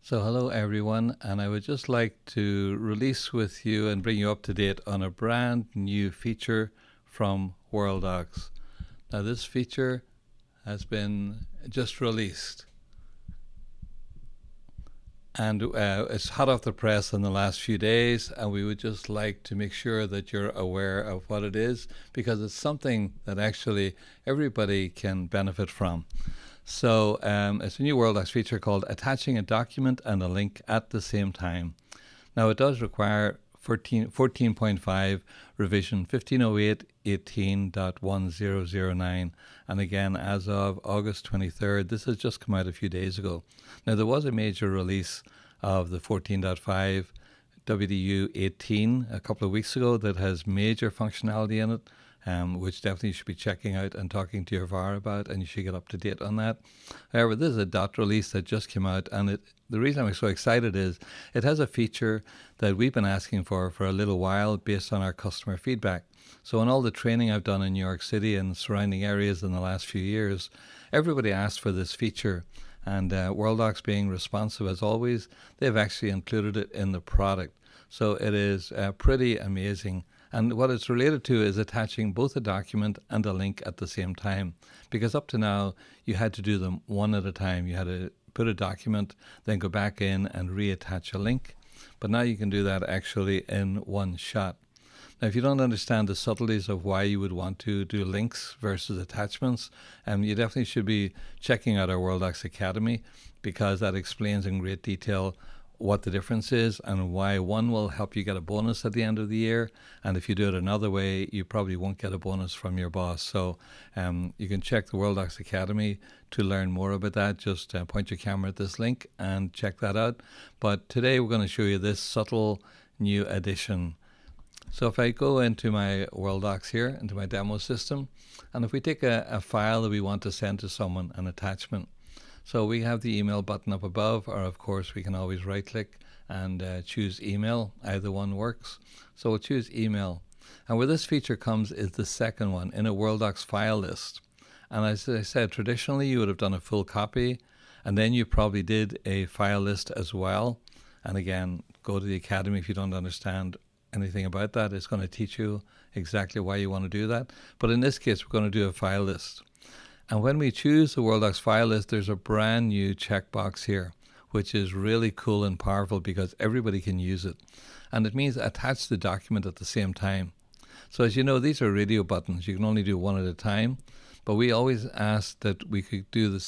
So hello everyone, and I would just like to release with you and bring you up to date on a brand new feature from Worldox. Now this feature has been just released, and it's hot off the press in the last few days, and we would just like to make sure that you're aware of what it is, because it's something that actually everybody can benefit from. So it's a new Worldox feature called attaching a document and a link at the same time. Now it does require 14.5 revision 1508.18.1009, and again as of August 23rd. This has just come out a few days ago. Now there was a major release of the 14.5 WDU 18 a couple of weeks ago that has major functionality in it, which definitely you should be checking out and talking to your VAR about, and you should get up to date on that. However, this is a dot release that just came out, and the reason I'm so excited is it has a feature that we've been asking for a little while based on our customer feedback. So in all the training I've done in New York City and surrounding areas in the last few years, everybody asked for this feature, and Worldox, being responsive as always, they've actually included it in the product. So it is pretty amazing. And what it's related to is attaching both a document and a link at the same time. Because up to now, you had to do them one at a time. You had to put a document, then go back in and reattach a link. But now you can do that actually in one shot. Now, if you don't understand the subtleties of why you would want to do links versus attachments, you definitely should be checking out our Worldox Academy, because that explains in great detail what the difference is and why one will help you get a bonus at the end of the year, and if you do it another way you probably won't get a bonus from your boss. So you can check the Worldox Academy to learn more about that. Just point your camera at this link and check that out. But today we're going to show you this subtle new addition. So if I go into my Worldox here, into my demo system, and if we take a file that we want to send to someone, an attachment, so we have the email button up above, or of course we can always right click and choose email. Either one works. So we'll choose email. And where this feature comes is the second one, in a Worldox file list. And as I said, traditionally you would have done a full copy, and then you probably did a file list as well. And again, go to the Academy if you don't understand anything about that. It's going to teach you exactly why you want to do that. But in this case, we're going to do a file list. And when we choose the Worldox file list, there's a brand new checkbox here, which is really cool and powerful because everybody can use it. And it means attach the document at the same time. So as you know, these are radio buttons. You can only do one at a time. But we always asked that we could do the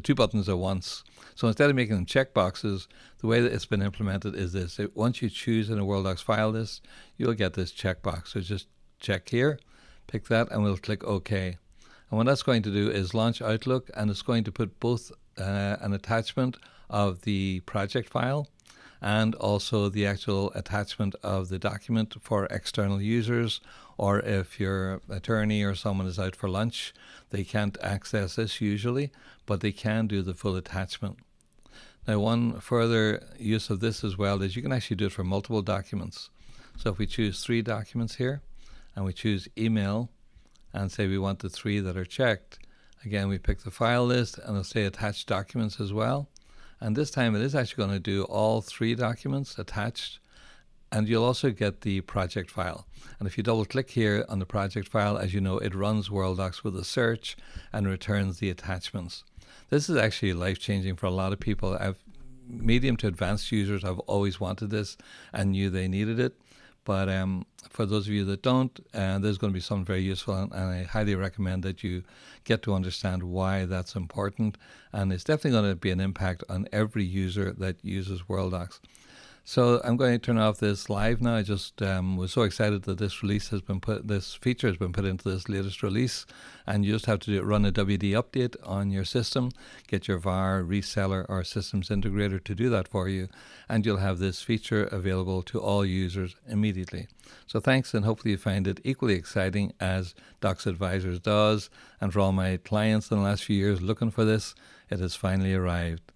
two buttons at once. So instead of making them checkboxes, the way that it's been implemented is this. Once you choose in a Worldox file list, you'll get this checkbox. So just check here, pick that, and we'll click OK. And what that's going to do is launch Outlook, and it's going to put both an attachment of the project file and also the actual attachment of the document for external users, or if your attorney or someone is out for lunch, they can't access this usually, but they can do the full attachment. Now, one further use of this as well is you can actually do it for multiple documents. So if we choose 3 documents here, and we choose email, and say we want the 3 that are checked. Again, we pick the file list, and it'll say attached documents as well. And this time it is actually going to do all 3 documents attached, and you'll also get the project file. And if you double click here on the project file, as you know, it runs Worldox with a search and returns the attachments. This is actually life-changing for a lot of people. Medium to advanced users have always wanted this and knew they needed it. But for those of you that don't, there's going to be something very useful, and I highly recommend that you get to understand why that's important. And it's definitely going to be an impact on every user that uses Worldox. So I'm going to turn off this live now. I just was so excited that this feature has been put into this latest release, and you just have to run a WD update on your system, get your VAR, reseller, or systems integrator to do that for you, and you'll have this feature available to all users immediately. So thanks, and hopefully you find it equally exciting as DoxAdvisors does. And for all my clients in the last few years looking for this, it has finally arrived.